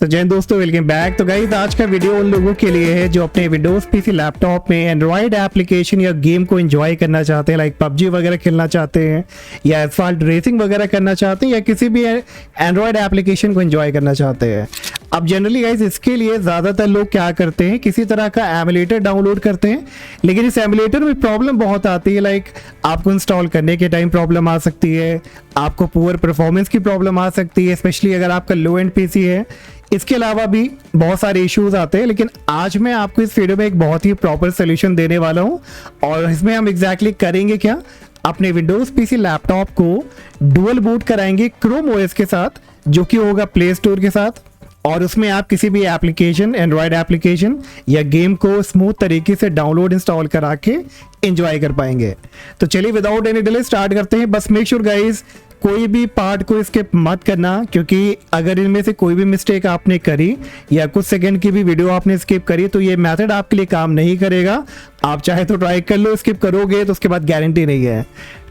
तो जय हिंद दोस्तों, वेलकम बैक। तो गाइस आज का वीडियो उन लोगों के लिए है जो अपने विंडोज पीसी लैपटॉप में एंड्रॉयड एप्लीकेशन या गेम को एंजॉय करना चाहते हैं, लाइक पबजी वगैरह खेलना चाहते हैं या एसफाल्ट रेसिंग वगैरह करना चाहते हैं या किसी भी एंड्रॉयड एप्लीकेशन को एंजॉय करना चाहते हैं। अब जनरली गाइस इसके लिए ज़्यादातर लोग क्या करते हैं, किसी तरह का एमुलेटर डाउनलोड करते हैं, लेकिन इस एमुलेटर में प्रॉब्लम बहुत आती है। लाइक आपको इंस्टॉल करने के टाइम प्रॉब्लम आ सकती है, आपको पुअर परफॉर्मेंस की प्रॉब्लम आ सकती है, स्पेशली अगर आपका लो एंड पीसी है। इसके अलावा भी बहुत सारे इश्यूज आते हैं, लेकिन आज मैं आपको इस वीडियो में एक बहुत ही प्रॉपर सोल्यूशन देने वाला हूं। और इसमें हम एग्जैक्टली करेंगे क्या, अपने विंडोज पीसी लैपटॉप को डुअल बूट कराएंगे क्रोम ओएस के साथ, जो कि होगा प्ले स्टोर के साथ, और उसमें आप किसी भी एप्लीकेशन, एंड्रॉयड एप्लीकेशन या गेम को स्मूथ तरीके से डाउनलोड इंस्टॉल करा के एंजॉय कर पाएंगे। तो चलिए विदाउट एनी डिले स्टार्ट करते हैं। बस मेक श्योर गाइस कोई भी पार्ट को स्किप मत करना, क्योंकि अगर इनमें से कोई भी मिस्टेक आपने करी या कुछ सेकंड की भी वीडियो आपने स्किप करी तो ये मेथड आपके लिए काम नहीं करेगा। आप चाहे तो ट्राई कर लो, स्किप करोगे तो उसके बाद गारंटी नहीं है,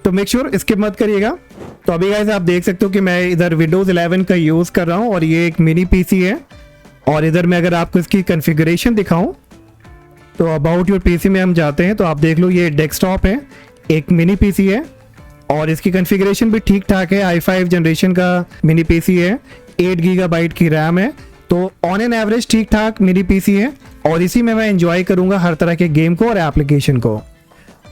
तो मेक श्योर स्किप मत करिएगा। तो अभी गाइस आप देख सकते हो कि मैं इधर विंडोज 11 का यूज़ कर रहा हूँ और ये एक मिनी पीसी है। और इधर मैं अगर आपको इसकी कॉन्फ़िगरेशन दिखाऊं तो अबाउट योर पीसी में हम जाते हैं तो आप देख लो ये डेस्कटॉप है, एक मिनी पीसी है और इसकी कॉन्फ़िगरेशन भी ठीक ठाक है। i5 जनरेशन का मिनी पीसी है, 8 गीगाबाइट की रैम है, तो ऑन एन एवरेज ठीक ठाक मिनी पीसी है और इसी में मैं एंजॉय करूंगा हर तरह के गेम को और एप्लीकेशन को।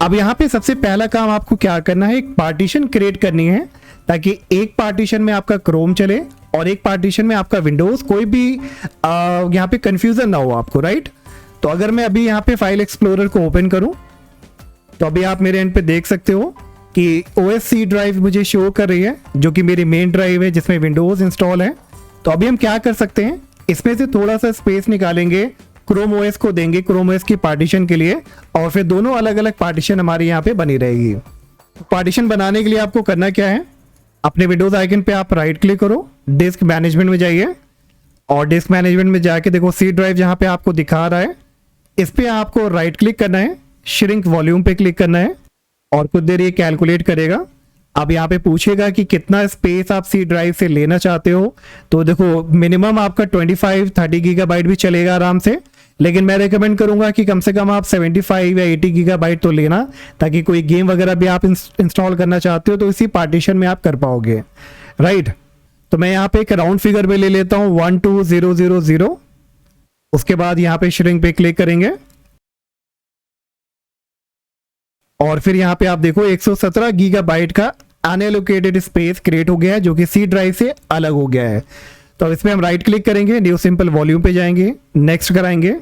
अब यहाँ पे सबसे पहला काम आपको क्या करना है, एक पार्टीशन क्रिएट करनी है ताकि एक पार्टीशन में आपका क्रोम चले और एक पार्टीशन में आपका विंडोज। कोई भी यहाँ पे कंफ्यूजन ना हो आपको, राइट। तो अगर मैं अभी यहाँ पे फाइल एक्सप्लोरर को ओपन करूँ तो अभी आप मेरे एंड पे देख सकते हो कि OSC ड्राइव मुझे शो कर रही है, जो कि मेरी मेन ड्राइव है जिसमें विंडोज इंस्टॉल है। तो अभी हम क्या कर सकते हैं, इसमें से थोड़ा सा स्पेस निकालेंगे, क्रोम OS को देंगे क्रोम OS की पार्टीशन के लिए, और फिर दोनों अलग अलग पार्टीशन हमारे यहाँ पे बनी रहेगी। पार्टीशन बनाने के लिए आपको करना क्या है, अपने विंडोज आइकन पे आप राइट क्लिक करो, डिस्क मैनेजमेंट में जाइए और डिस्क मैनेजमेंट में जाके देखो सी ड्राइव जहाँ पे आपको दिखा रहा है, इस पे आपको राइट क्लिक करना है, श्रिंक वॉल्यूम पे क्लिक करना है और कुछ देर ये कैलकुलेट करेगा। अब यहाँ पे पूछेगा कि कितना स्पेस आप सी ड्राइव से लेना चाहते हो। तो देखो मिनिमम आपका 25-30 गीगाबाइट भी चलेगा आराम से, लेकिन मैं रेकमेंड करूंगा कि कम से कम आप 75 या 80 गीगाबाइट तो लेना, ताकि कोई गेम वगैरह भी आप इंस्टॉल करना चाहते हो तो इसी पार्टीशन में आप कर पाओगे, राइट। तो मैं यहाँ पे एक राउंड फिगर में ले लेता हूँ 12000। उसके बाद यहाँ पे श्रिंक पे क्लिक करेंगे और फिर यहाँ पे आप देखो 117 गीगाबाइट का अनएलोकेटेड स्पेस क्रिएट हो गया है, जो कि सी ड्राइव से अलग हो गया है। तो इसमें हम राइट क्लिक करेंगे, न्यू सिंपल वॉल्यूम पे जाएंगे, नेक्स्ट कराएंगे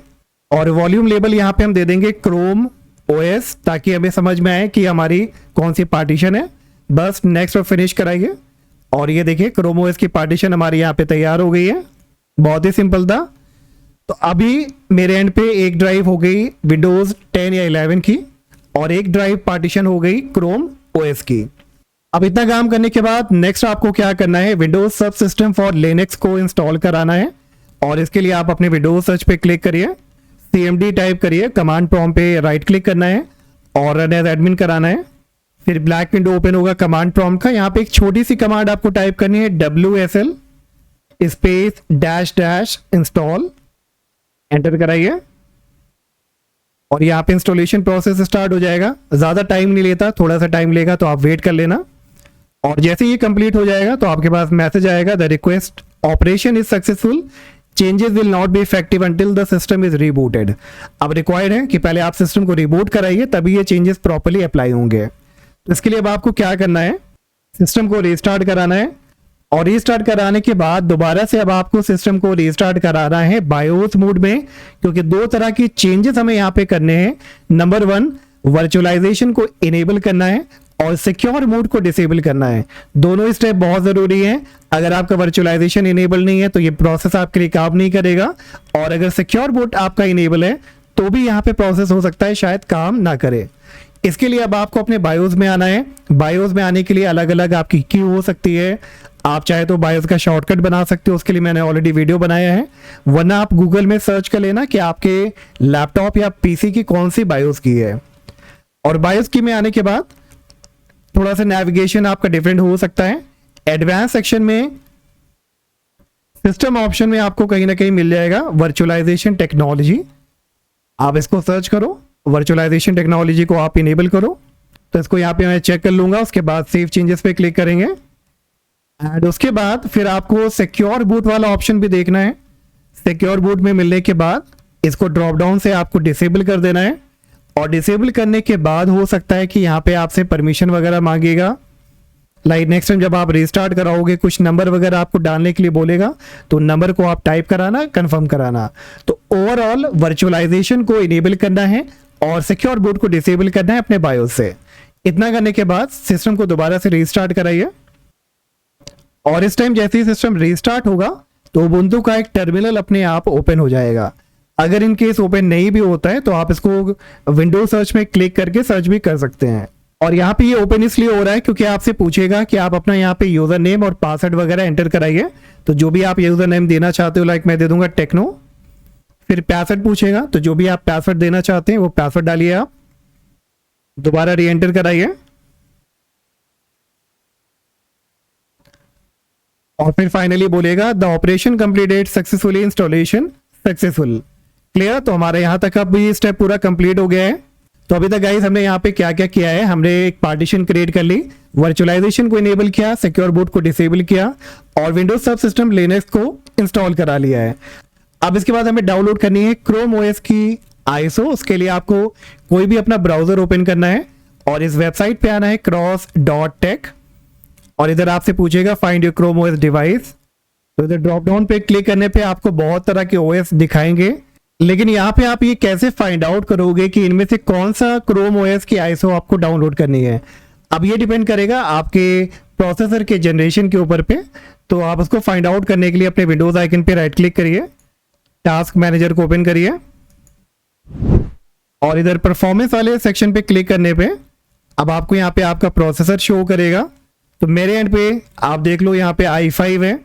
और वॉल्यूम लेबल यहाँ पे हम दे देंगे क्रोम OS, ताकि हमें समझ में आए कि हमारी कौन सी पार्टीशन है। बस नेक्स्ट और फिनिश कराइए और ये देखिए क्रोम OS की पार्टीशन हमारी यहाँ पे तैयार हो गई है। बहुत ही सिंपल था। तो अभी मेरे एंड पे एक ड्राइव हो गई विंडोज 10 या 11 की और एक ड्राइव पार्टीशन हो गई क्रोम OS की। अब इतना काम करने के बाद नेक्स्ट आपको क्या करना है, विंडोज सब सिस्टम फॉर लिनक्स को इंस्टॉल कराना है और इसके लिए आप अपने विंडोज सर्च पे क्लिक करिए, CMD टाइप करिए, कमांड प्रॉम्प्ट पे राइट क्लिक करना है और रन एज एडमिन कराना है। फिर ब्लैक विंडो ओपन होगा कमांड प्रॉम्प्ट का, यहाँ पे एक छोटी सी कमांड आपको टाइप करनी है, WSL space dash install, enter कराइए और यहाँ पे इंस्टॉलेशन प्रोसेस स्टार्ट हो जाएगा। ज़्यादा टाइम नहीं लेता, थोड़ा सा टाइम लेगा, तो आप वेट कर लेना। और जैसे ये कंप्लीट हो जाएगा तो आपके पास मैसेज आएगा, the request operation is successful, changes will not be effective until the system is rebooted. अब रिक्वायर्ड है कि पहले आप सिस्टम को रिबूट कराइए, तभी ये चेंजेस प्रॉपर्ली अप्लाई होंगे। तो इसके लिए अब आपको क्या करना है, सिस्टम को रीस्टार्ट कराना है और रीस्टार्ट कराने के बाद दोबारा से अब आपको सिस्टम को रीस्टार्ट कराना है बायोस मोड में, क्योंकि दो तरह की चेंजेस हमें यहाँ पे करने हैं। नंबर 1 वर्चुअलाइजेशन को इनेबल करना है और सिक्योर मोड को डिसेबल करना है। दोनों स्टेप बहुत जरूरी है। अगर आपका वर्चुअलाइजेशन इनेबल नहीं है तो ये प्रोसेस आपके लिए काम नहीं करेगा, और अगर सिक्योर मोड आपका इनेबल है तो भी यहाँ पे प्रोसेस हो सकता है शायद काम ना करे। इसके लिए अब आपको अपने बायोस में आना है। बायोस में आने के लिए अलग अलग आपकी की हो सकती है, आप चाहे तो बायोस का शॉर्टकट बना सकते हो, उसके लिए मैंने ऑलरेडी वीडियो बनाया है, वरना आप गूगल में सर्च कर लेना कि आपके लैपटॉप या पीसी की कौन सी बायोस की है। और बायोस की में आने के बाद थोड़ा सा नेविगेशन आपका डिफरेंट हो सकता है। एडवांस सेक्शन में सिस्टम ऑप्शन में आपको कहीं ना कहीं मिल जाएगा वर्चुअलाइजेशन टेक्नोलॉजी, आप इसको सर्च करो, वर्चुअलाइजेशन टेक्नोलॉजी को आप इनेबल करो। तो इसको यहाँ पे मैं चेक कर लूंगा, उसके बाद सेव चेंजेस पे क्लिक करेंगे एंड उसके बाद फिर आपको सिक्योर बूट वाला ऑप्शन भी देखना है। सिक्योर बूट में मिलने के बाद इसको ड्रॉप डाउन से आपको डिसेबल कर देना है और डिसेबल करने के बाद हो सकता है कि यहाँ पे आपसे परमिशन वगैरह मांगेगा। लाइक नेक्स्ट टाइम जब आप रिस्टार्ट कराओगे कुछ नंबर वगैरह आपको डालने के लिए बोलेगा, तो नंबर को आप टाइप कराना, कंफर्म कराना। तो ओवरऑल वर्चुअलाइजेशन को इनेबल करना है और सिक्योर बूट को डिसेबल करना है अपने बायोस से। इतना करने के बाद सिस्टम को दोबारा से रीस्टार्ट कराइए और इस टाइम जैसे ही सिस्टम रीस्टार्ट होगा तो उबुंटू का एक टर्मिनल अपने आप ओपन हो जाएगा। अगर इन केस ओपन नहीं भी होता है तो आप इसको विंडो सर्च में क्लिक करके सर्च भी कर सकते हैं। और यहाँ पे ये ओपन इसलिए हो रहा है क्योंकि आपसे पूछेगा कि आप अपना यहाँ पे यूजर नेम और पासवर्ड वगैरह एंटर कराइए। तो जो भी आप यूजर नेम देना चाहते हो, लाइक मैं दे दूंगा टेक्नो, फिर पासवर्ड पूछेगा, तो जो भी आप पासवर्ड देना चाहते हैं वो पासवर्ड डालिए, आप दोबारा री एंटर कराइए और फिर फाइनली बोलेगा the operation completed successfully, installation successful. Clear? तो हमारे यहाँ तक अब ये स्टेप पूरा कंप्लीट हो गया है। तो अभी तक गाइस हमने यहाँ पे क्या क्या किया है, हमने एक पार्टीशन क्रिएट कर ली, वर्चुअलाइजेशन को इनेबल किया, सिक्योर बूट को डिसेबल किया और विंडोज सब सिस्टम लिनक्स को इंस्टॉल करा लिया है। अब इसके बाद हमें डाउनलोड करनी है क्रोम ओएस की आईएसओ। उसके लिए आपको कोई भी अपना ब्राउजर ओपन करना है और इस वेबसाइट पे आना है cross.tech और इधर आपसे पूछेगा find your Chrome OS device. तो इधर ड्रॉप डाउन पे क्लिक करने पे आपको बहुत तरह के ओएस दिखाएंगे, लेकिन यहाँ पे आप ये कैसे फाइंड आउट करोगे कि इनमें से कौन सा क्रोम ओएस की आईएसओ आपको डाउनलोड करनी है? अब ये डिपेंड करेगा आपके प्रोसेसर के जनरेशन के ऊपर पे। तो आप उसको फाइंड आउट करने के लिए अपने विंडोज आइकन पे राइट क्लिक करिए, टास्क मैनेजर को ओपन करिए और इधर परफॉर्मेंस वाले सेक्शन पे क्लिक करने पे अब आपको यहाँ पे आपका प्रोसेसर शो करेगा। तो मेरे एंड पे आप देख लो यहाँ पे i5 है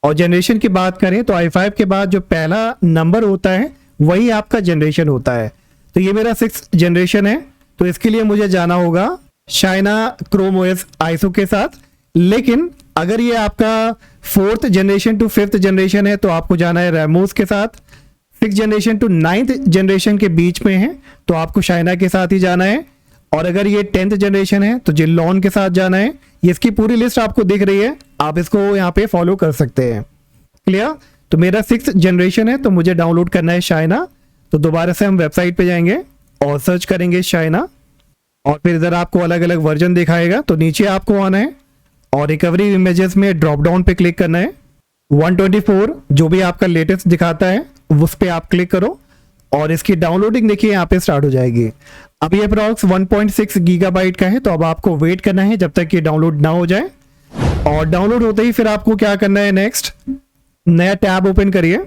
और जनरेशन की बात करें तो i5 के बाद जो पहला नंबर होता है वही आपका जनरेशन होता है। तो ये मेरा 6th जनरेशन है, तो इसके लिए मुझे जाना होगा शाइना क्रोम ओएस आईएसओ के साथ। लेकिन अगर ये आपका 4th generation to 5th generation है तो आपको जाना है रैमोस के साथ। 6th generation to 9th generation के बीच में है तो आपको शाइना के साथ ही जाना है। और अगर ये 10th जनरेशन है तो जिलोन के साथ जाना है। ये इसकी पूरी लिस्ट आपको दिख रही है, आप इसको यहाँ पे फॉलो कर सकते हैं। क्लियर? तो मेरा 6th जनरेशन है तो मुझे डाउनलोड करना है शाइना। तो दोबारा से हम वेबसाइट पे जाएंगे और सर्च करेंगे शाइना और फिर इधर आपको अलग अलग वर्जन दिखाएगा। तो नीचे आपको आना है और रिकवरी इमेजेस में ड्रॉप डाउन पे क्लिक करना है। 124 जो भी आपका लेटेस्ट दिखाता है उस पर आप क्लिक करो और इसकी डाउनलोडिंग देखिए यहाँ पे स्टार्ट हो जाएगी। अब ये अप्रॉक्स 1.6 गीगाबाइट का है, तो अब आपको वेट करना है जब तक ये डाउनलोड ना हो जाए। और डाउनलोड होते ही फिर आपको क्या करना है, नेक्स्ट नया टैब ओपन करिए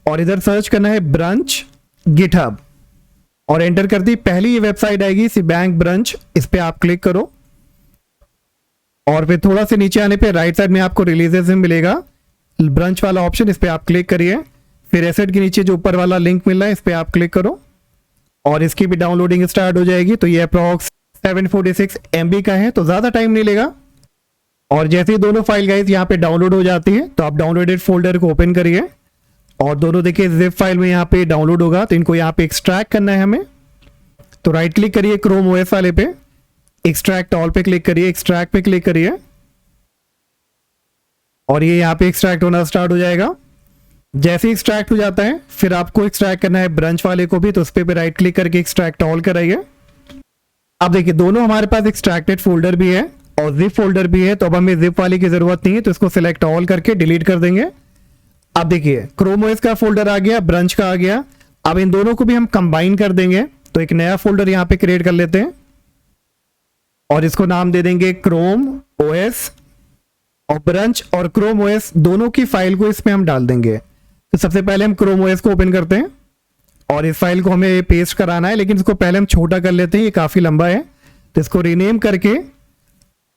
और इधर सर्च करना है ब्रंच गिटहब और एंटर करती पहली ये वेबसाइट आएगी सीबैंक ब्रंच, इस पे आप क्लिक करो और फिर थोड़ा से नीचे आने पे राइट साइड में आपको रिलीजेस में मिलेगा ब्रंच वाला ऑप्शन, इस पे आप क्लिक करिए। फिर एसेट के नीचे जो ऊपर वाला लिंक मिल रहा है इस पे आप क्लिक करो और इसकी भी डाउनलोडिंग स्टार्ट हो जाएगी। तो ये अप्रॉक्स 746 MB का है, तो ज्यादा टाइम नहीं लेगा। और जैसे ही दोनों फाइल गाइस यहाँ पे डाउनलोड हो जाती है तो आप डाउनलोडेड फोल्डर को ओपन करिए और दोनों देखिए जिप फाइल में यहाँ पे डाउनलोड होगा। तो इनको यहाँ पे एक्सट्रैक्ट करना है हमें। तो राइट क्लिक करिए क्रोम ओएस वाले पे, एक्सट्रैक्ट ऑल पे क्लिक करिए, एक्सट्रैक्ट पे क्लिक करिए और ये यहाँ पे एक्सट्रैक्ट होना स्टार्ट हो जाएगा। जैसे ही एक्सट्रैक्ट हो जाता है फिर आपको एक्सट्रैक्ट करना है ब्रंच वाले को भी, तो उस पे राइट क्लिक करके एक्सट्रैक्ट ऑल कराइए। अब देखिए दोनों हमारे पास एक्सट्रैक्टेड फोल्डर भी है और जिप फोल्डर भी है, तो अब हमें जिप वाले की जरूरत नहीं है, तो इसको सिलेक्ट ऑल करके डिलीट कर देंगे। अब देखिए क्रोम ओएस का फोल्डर आ गया, ब्रंच का आ गया। अब इन दोनों को भी हम कंबाइन कर देंगे, तो एक नया फोल्डर यहाँ पे क्रिएट कर लेते हैं और इसको नाम दे देंगे क्रोम ओएस और ब्रंच और क्रोम ओएस दोनों की फाइल को इसमें हम डाल देंगे। तो सबसे पहले हम क्रोम ओएस को ओपन करते हैं और इस फाइल को हमें पेस्ट कराना है, लेकिन इसको पहले हम छोटा कर लेते हैं, ये काफी लंबा है। तो इसको रीनेम करके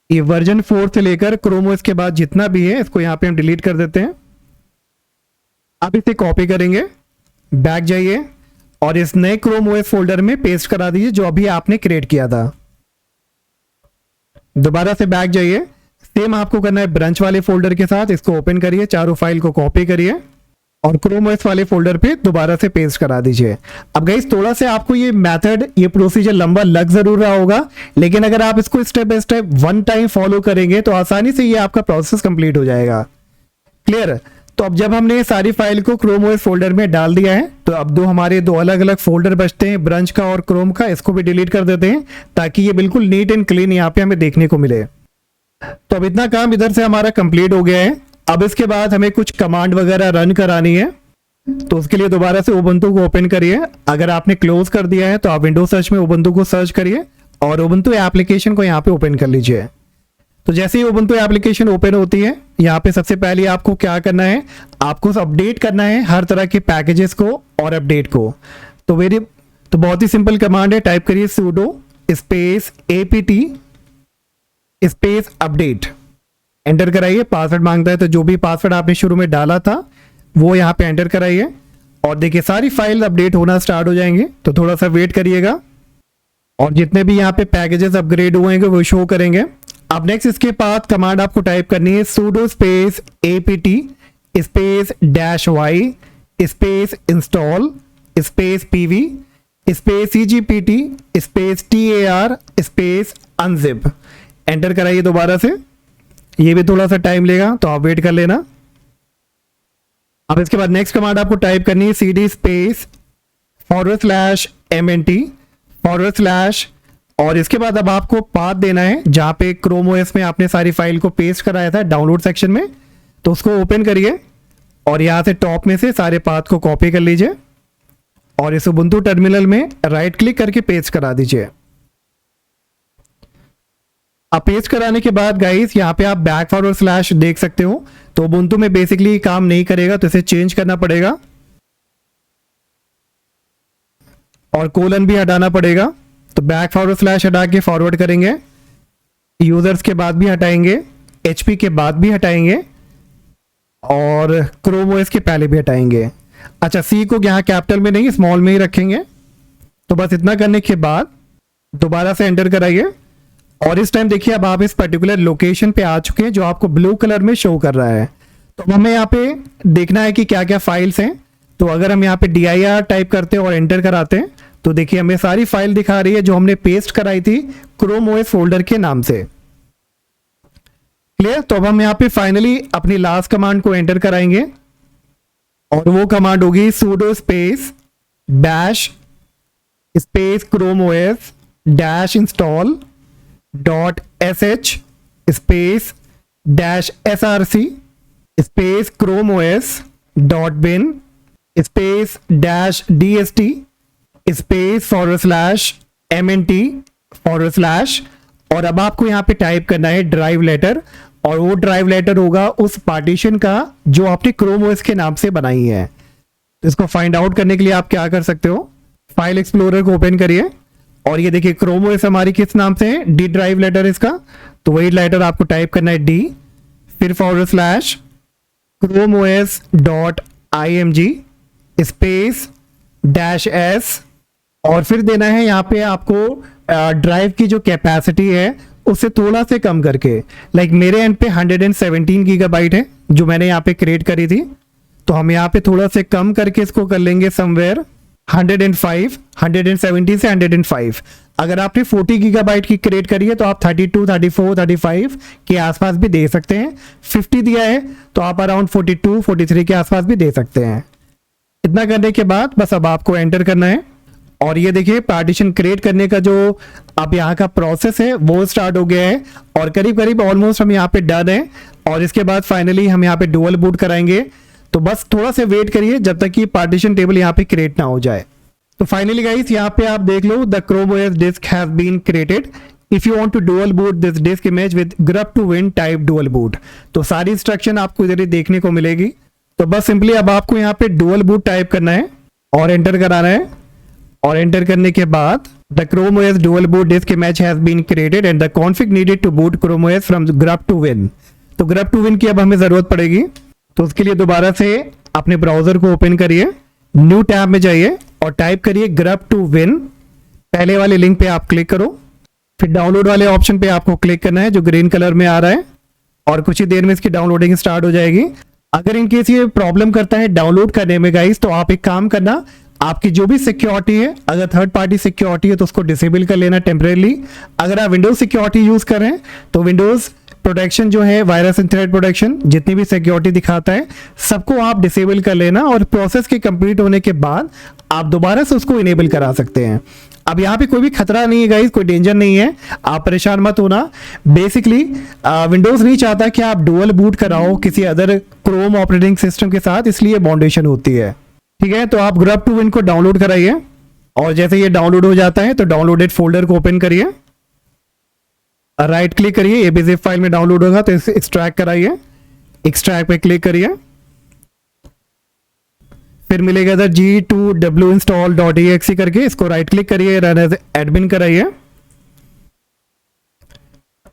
ये वर्जन 4 से लेकर क्रोम ओएस के बाद जितना भी है इसको यहाँ पे हम डिलीट कर देते हैं। अब इसे कॉपी करेंगे, बैक जाइए और इस नए क्रोम ओएस फोल्डर में पेस्ट करा दीजिए जो अभी आपने क्रिएट किया था। दोबारा से बैक जाइए, सेम आपको करना है ब्रांच वाले फोल्डर के साथ, इसको ओपन करिए, चारों फाइल को कॉपी करिए और क्रोम ओएस वाले फोल्डर पे दोबारा से पेस्ट करा दीजिए। अब गाइस थोड़ा सा आपको ये मेथड, ये प्रोसीजर लंबा लग जरूर रहा होगा, लेकिन अगर आप इसको step by step one time follow करेंगे तो आसानी से ये आपका प्रोसेस कंप्लीट हो जाएगा। क्लियर? तो अब जब हमने सारी फाइल को क्रोम ओएस फोल्डर में डाल दिया है तो अब हमारे दो अलग अलग फोल्डर बचते हैं, ब्रांच का और क्रोम का। इसको भी डिलीट कर देते हैं ताकि ये बिल्कुल नीट एंड क्लीन यहाँ पे हमें देखने को मिले। तो अब इतना काम इधर से हमारा कंप्लीट हो गया है। अब इसके बाद हमें कुछ कमांड वगैरह रन करानी है, तो उसके लिए दोबारा से उबंटू को ओपन करिए। अगर आपने क्लोज कर दिया है तो आप विंडोज सर्च में उबंटू को सर्च करिए और उबंटू एप्लीकेशन को यहाँ पे ओपन कर लीजिए। तो जैसे ही उबंटू एप्लीकेशन ओपन होती है, यहाँ पे सबसे पहले आपको क्या करना है, आपको अपडेट करना है हर तरह के पैकेजेस को और अपडेट को। तो बहुत ही सिंपल कमांड है, टाइप करिए sudo space apt space update, enter कराइए। पासवर्ड मांगता है तो जो भी पासवर्ड आपने शुरू में डाला था वो यहाँ पे एंटर कराइए और देखिए सारी फाइल अपडेट होना स्टार्ट हो जाएंगे। तो थोड़ा सा वेट करिएगा और जितने भी यहाँ पे पैकेजेस अपग्रेड हुएंगे वो शो करेंगे। अब नेक्स्ट इसके बाद कमांड आपको टाइप करनी है sudo space apt space -y space install space pv space cgpt space tar space unzip, enter कराइए दोबारा से। ये भी थोड़ा सा टाइम लेगा तो आप वेट कर लेना। अब इसके बाद नेक्स्ट कमांड आपको टाइप करनी है cd स्पेस /mnt/ और इसके बाद अब आपको पाथ देना है जहां पे क्रोम ओएस में आपने सारी फाइल को पेस्ट कराया था डाउनलोड सेक्शन में, तो उसको ओपन करिए और यहां से टॉप में से सारे पाथ को कॉपी कर लीजिए और इस उबुंटू टर्मिनल में राइट क्लिक करके पेस्ट करा दीजिए। अब पेस्ट कराने के बाद गाइस यहाँ पे आप बैक / देख सकते हो, तो उबुंटू में बेसिकली काम नहीं करेगा तो इसे चेंज करना पड़ेगा और कोलन भी हटाना पड़ेगा। तो बैक / हटा के फॉरवर्ड करेंगे, यूजर्स के बाद भी हटाएंगे, HP के बाद भी हटाएंगे और क्रोम ओएस के पहले भी हटाएंगे। अच्छा, C को यहाँ कैपिटल में नहीं स्मॉल में ही रखेंगे। तो बस इतना करने के बाद दोबारा से एंटर कराइए और इस टाइम देखिए अब आप इस पर्टिकुलर लोकेशन पे आ चुके हैं जो आपको ब्लू कलर में शो कर रहा है। तो हमें यहाँ पे देखना है कि क्या क्या फाइल्स हैं। तो अगर हम यहाँ पे dir टाइप करते हैं और एंटर कराते हैं तो देखिए हमें सारी फाइल दिखा रही है जो हमने पेस्ट कराई थी क्रोम ओएस फोल्डर के नाम से। क्लियर? तो अब हम यहाँ पे फाइनली अपनी लास्ट कमांड को एंटर कराएंगे और वो कमांड होगी sudo space bash space Chrome OS -install .sh space -src space Chrome OS .bin space -dst space /mnt/ और अब आपको यहाँ पे टाइप करना है ड्राइव लेटर और वो ड्राइव लेटर होगा उस पार्टीशन का जो आपने क्रोम ओएस के नाम से बनाई है। तो इसको फाइंड आउट करने के लिए आप क्या कर सकते हो, फाइल एक्सप्लोरर को ओपन करिए और ये देखिए क्रोम ओएस हमारी किस नाम से है, डी ड्राइव लेटर इसका। तो वही लेटर आपको टाइप करना है डी, फिर /chromeos.img स्पेस -s और फिर देना है यहाँ पे आपको ड्राइव की जो कैपेसिटी है उससे थोड़ा से कम करके, लाइक मेरे एंड पे 117 गीगाबाइट है जो मैंने यहाँ पे क्रिएट करी थी, तो हम यहाँ पे थोड़ा से कम करके इसको कर लेंगे समवेयर 105, 170 से 105। अगर आपने 40 गीगाबाइट की क्रिएट करी है तो आप 32, 34, 35 के आसपास भी दे सकते हैं। 50 दिया है तो आप अराउंड 42, 43 के आसपास भी दे सकते हैं। इतना करने के बाद बस अब आपको एंटर करना है और ये देखिए पार्टीशन क्रिएट करने का जो अब यहाँ का प्रोसेस है वो स्टार्ट हो गया है और करीब करीब ऑलमोस्ट हम यहाँ पे डन है। और इसके बाद फाइनली हम यहाँ पे डुअल बूट कराएंगे, तो बस थोड़ा सा वेट करिए जब तक कि पार्टीशन टेबल यहाँ पे क्रिएट ना हो जाए। तो फाइनली गाइस यहाँ पे आप देख लो, the Chrome OS disk has been created, if you want to dual boot this disk image with grep to win type dual boot. तो सारी इंस्ट्रक्शन आपको इधर ही देखने को मिलेगी। तो बस सिंपली अब आपको यहाँ पे डुअल बूट टाइप करना है और एंटर कराना है और एंटर करने के बाद the Chrome OS dual boot disk image has been created and the config needed to boot Chrome OS from grep to win। तो grep to win की अब हमें जरूरत पड़ेगी, तो उसके लिए दोबारा से अपने ब्राउजर को ओपन करिए, न्यू टैब में जाइए और टाइप करिए grep to win। पहले वाले लिंक पे आप क्लिक करो, फिर डाउनलोड वाले ऑप्शन पे आपको क्लिक करना है जो ग्रीन कलर में आ रहा है, और कुछ ही देर में इसकी डाउनलोडिंग स्टार्ट हो जाएगी। अगर इन केस ये प्रॉब्लम करता है डाउनलोड करने में गाइस, तो आप एक काम करना, आपकी जो भी सिक्योरिटी है, अगर थर्ड पार्टी सिक्योरिटी है तो उसको डिसेबल कर लेना टेम्परेली। अगर आप विंडोज सिक्योरिटी यूज कर रहे हैं तो विंडोज प्रोटेक्शन जो है, वायरस एंड थ्रेड प्रोटेक्शन, जितनी भी सिक्योरिटी दिखाता है सबको आप डिसेबल कर लेना, और प्रोसेस के कंप्लीट होने के बाद आप दोबारा से उसको इनेबल करा सकते हैं। अब यहाँ पे कोई भी खतरा नहीं है गाइस, कोई डेंजर नहीं है, आप परेशान मत होना। बेसिकली विंडोज नहीं चाहता कि आप डुअल बूट कराओ किसी अदर क्रोम ऑपरेटिंग सिस्टम के साथ, इसलिए बाउंडेशन होती है। ठीक है, तो आप grub 2 win को डाउनलोड कराइए, और जैसे ये डाउनलोड हो जाता है तो डाउनलोडेड फोल्डर को ओपन करिए, राइट क्लिक करिए, ये भी zip फाइल में डाउनलोड होगा तो इसे एक्सट्रैक्ट कराइए, एक्सट्रैक्ट पे क्लिक करिए, फिर मिलेगा इधर g2w install.exe करके, इसको राइट क्लिक करिए, रन एज एडमिन कराइए,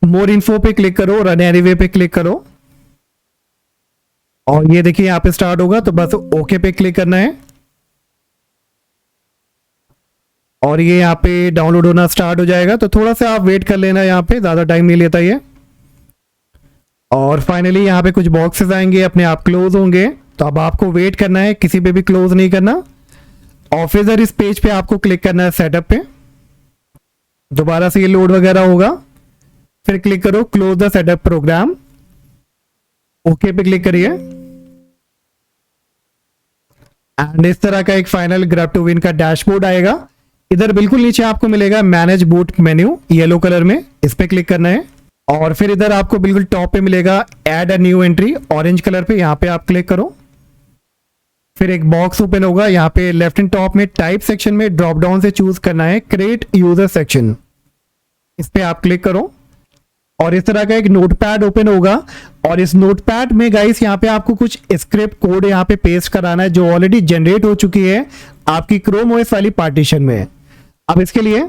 मोर इन्फो पे क्लिक करो, रन एनीवे पे क्लिक करो, और ये देखिए यहाँ पे स्टार्ट होगा, तो बस ओके पे क्लिक करना है, और ये यहाँ पे डाउनलोड होना स्टार्ट हो जाएगा। तो थोड़ा सा आप वेट कर लेना, यहाँ पे ज़्यादा टाइम नहीं लेता ये। और फाइनली यहाँ पे कुछ बॉक्सेस आएंगे, अपने आप क्लोज होंगे, तो अब आपको वेट करना है, किसी पे भी क्लोज नहीं करना। और फिर इस पेज पे आपको क्लिक करना है सेटअप पे, दोबारा से ये लोड वगैरह होगा, फिर क्लिक करो close the setup program, okay पे क्लिक करिए, एंड इस तरह का एक फाइनल grub 2 win का डैशबोर्ड आएगा। इधर बिल्कुल नीचे आपको मिलेगा manage boot menu yellow colour में, इस पे क्लिक करना है, और फिर इधर आपको बिल्कुल टॉप पे मिलेगा add a new entry orange colour पे, यहाँ पे आप क्लिक करो, फिर एक बॉक्स ओपन होगा, यहाँ पे लेफ्ट एंड टॉप में टाइप सेक्शन में ड्रॉप डाउन से चूज करना है क्रिएट यूजर सेक्शन, इस पे आप क्लिक करो, और इस तरह का एक नोटपैड ओपन होगा, और इस नोटपैड में गाइस यहाँ पे आपको कुछ स्क्रिप्ट कोड यहाँ पे पेस्ट कराना है जो ऑलरेडी जनरेट हो चुकी है आपकी क्रोम ओएस वाली पार्टीशन में। अब इसके लिए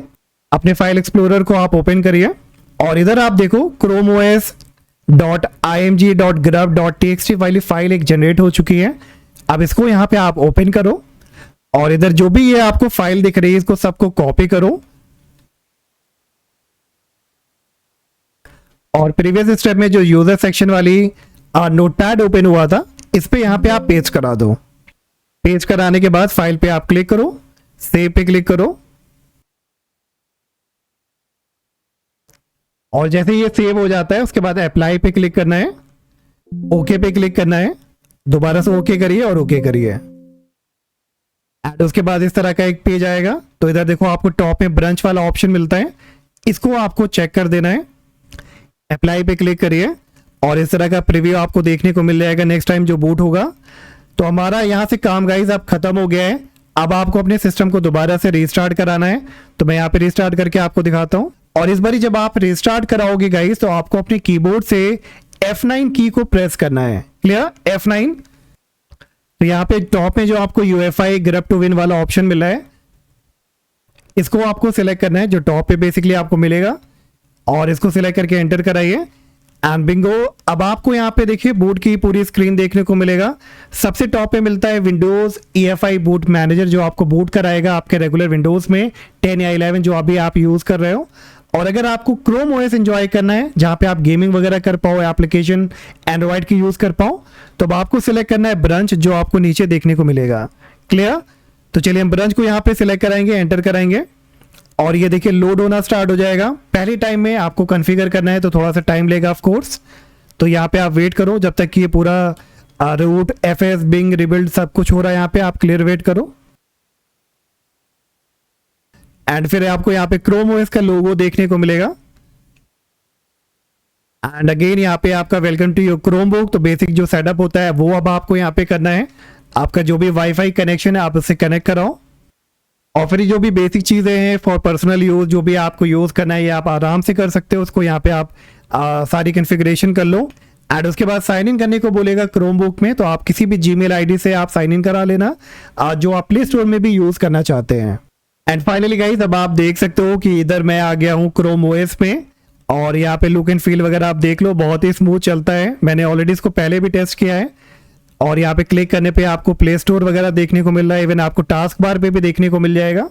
अपने फाइल एक्सप्लोरर को आप ओपन करिए, और इधर आप देखो chrome-os.img.grub.txt वाली फाइल एक जनरेट हो चुकी है। अब इसको यहाँ पे आप ओपन करो, और इधर जो भी ये आपको फाइल दिख रही है इसको सबको कॉपी करो, और प्रीवियस स्टेप में जो यूजर सेक्शन वाली नोटपैड ओपन हुआ था इस पे यहाँ पे आप पेस्ट करा दो। पेस्ट कराने के बाद फाइल पे आप क्लिक करो, सेव पे क्लिक करो, और जैसे ये सेव हो जाता है उसके बाद अप्लाई पे क्लिक करना है, ओके पे क्लिक करना है, दोबारा से ओके करिए और ओके करिए, एंड उसके बाद इस तरह का एक पेज आएगा। तो इधर देखो आपको टॉप में ब्रंच वाला ऑप्शन मिलता है, इसको आपको चेक कर देना है, अप्लाई पे क्लिक करिए, और इस तरह का प्रीव्यू आपको देखने को मिल जाएगा नेक्स्ट टाइम जो बूट होगा। तो हमारा यहाँ से काम गाइस अब खत्म हो गया है, अब आपको अपने सिस्टम को दोबारा से रीस्टार्ट कराना है। तो मैं यहाँ पे रीस्टार्ट करके आपको दिखाता हूँ, और इस बारी जब आप रीस्टार्ट कराओगे गाइस तो आपको अपने कीबोर्ड से F9 की को प्रेस करना है, क्लियर, F9। तो यहाँ पे टॉप में जो आपको UEFI grub 2 win वाला ऑप्शन मिला है इसको आपको सिलेक्ट करना है, जो टॉप पे बेसिकली आपको मिलेगा, और इसको सिलेक्ट करके एंटर कराइए, एंड बिंगो। अब आपको यहाँ पे देखिए बूट की पूरी स्क्रीन देखने को मिलेगा। सबसे टॉप पे मिलता है विंडोज EFI बूट मैनेजर जो आपको बूट कराएगा आपके रेगुलर विंडोज में 10 या 11 जो अभी आप यूज कर रहे हो। और अगर आपको क्रोम ओएस एंजॉय करना है जहां पे आप गेमिंग वगैरह कर पाओ, एप्लीकेशन एंड्रॉइड की यूज कर पाओ, तो अब आपको सिलेक्ट करना है ब्रंच जो आपको नीचे देखने को मिलेगा, क्लियर। तो चलिए हम ब्रंच को यहाँ पे सिलेक्ट कराएंगे, एंटर कराएंगे, और ये देखिए लोड होना स्टार्ट हो जाएगा। पहले टाइम में आपको कॉन्फ़िगर करना है तो थोड़ा सा टाइम लेगा ऑफ कोर्स, तो यहाँ पे आप वेट करो जब तक कि ये पूरा रूट FS बिंग रिबिल्ड सब कुछ हो रहा है। यहाँ पे आप क्लियर वेट करो, एंड फिर आपको यहाँ पे क्रोम ओएस का लोगो देखने को मिलेगा, एंड अगेन यहाँ पे आपका वेलकम टू योर क्रोमबुक। तो बेसिक जो सेटअप होता है वो अब आपको यहाँ पे करना है, आपका जो भी वाईफाई कनेक्शन है आप उससे कनेक्ट कराओ, और फिर जो भी बेसिक चीज़ें हैं फॉर पर्सनल यूज जो भी आपको यूज़ करना है ये आप आराम से कर सकते हो, उसको यहाँ पे आप सारी कॉन्फ़िगरेशन कर लो। एंड उसके बाद साइन इन करने को बोलेगा क्रोमबुक में, तो आप किसी भी जीमेल आईडी से आप साइन इन करा लेना जो आप प्ले स्टोर में भी यूज़ करना चाहते हैं। एंड फाइनली गाइस अब आप देख सकते हो कि इधर मैं आ गया हूँ क्रोम ओएस में, और यहाँ पे लुक एंड फील वगैरह आप देख लो, बहुत ही स्मूथ चलता है। मैंने ऑलरेडी इसको पहले भी टेस्ट किया है, और यहाँ पे क्लिक करने पे आपको प्ले स्टोर वगैरह देखने को मिल रहा है, इवन आपको टास्क बार पे भी देखने को मिल जाएगा।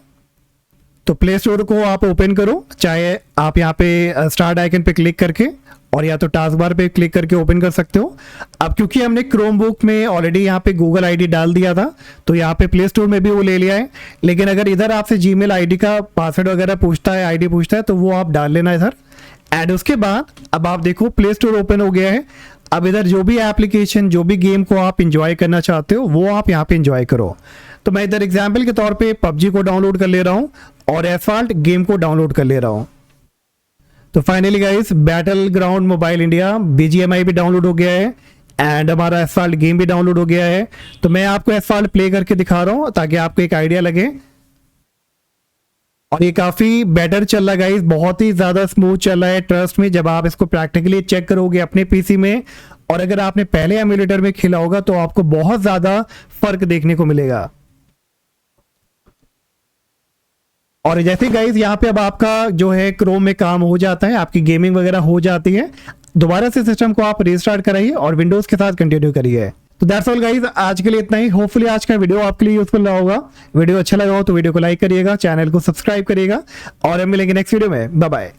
तो प्ले स्टोर को आप ओपन करो, चाहे आप यहाँ पे स्टार्ट आइकन पे क्लिक करके, और या तो टास्क बार पे क्लिक करके ओपन कर सकते हो। अब क्योंकि हमने क्रोम बुक में ऑलरेडी यहाँ पे गूगल आईडी डाल दिया था, तो यहाँ पे प्ले स्टोर में भी वो ले लिया है। लेकिन अगर इधर आपसे जीमेल आईडी का पासवर्ड वगैरह पूछता है, आईडी पूछता है, तो वो आप डाल लेना इधर। एंड उसके बाद अब आप देखो प्ले स्टोर ओपन हो गया है। अब इधर जो भी एप्लीकेशन, जो भी गेम को आप इंजॉय करना चाहते हो वो आप यहाँ पे इंजॉय करो। तो मैं इधर एग्जाम्पल के तौर पे पबजी को डाउनलोड कर ले रहा हूँ और एसफाल्ट गेम को डाउनलोड कर ले रहा हूँ। तो finally guys battle ground mobile India BGMI भी डाउनलोड हो गया है एंड हमारा एसफाल्ट गेम भी डाउनलोड हो गया है। तो मैं आपको एसफाल्ट प्ले करके दिखा रहा हूँ ताकि आपको एक आइडिया लगे। और ये काफी बेटर चल रहा है गाइस, बहुत ही ज्यादा स्मूथ चल रहा है। ट्रस्ट में जब आप इसको प्रैक्टिकली चेक करोगे अपने पीसी में, और अगर आपने पहले एमुलेटर में खेला होगा तो आपको बहुत ज्यादा फर्क देखने को मिलेगा। और जैसे गाइस यहाँ पे अब आपका जो है क्रोम में काम हो जाता है, आपकी गेमिंग वगैरह हो जाती है, दोबारा से सिस्टम को आप रीस्टार्ट कराइए और विंडोज के साथ कंटिन्यू करिए। तो दैट्स ऑल गाइस, आज के लिए इतना ही। होपफुली आज का वीडियो आपके लिए यूजफुल रहा होगा। वीडियो अच्छा लगा हो तो वीडियो को लाइक करिएगा, चैनल को सब्सक्राइब करिएगा और हम मिलेंगे नेक्स्ट वीडियो में। Bye bye.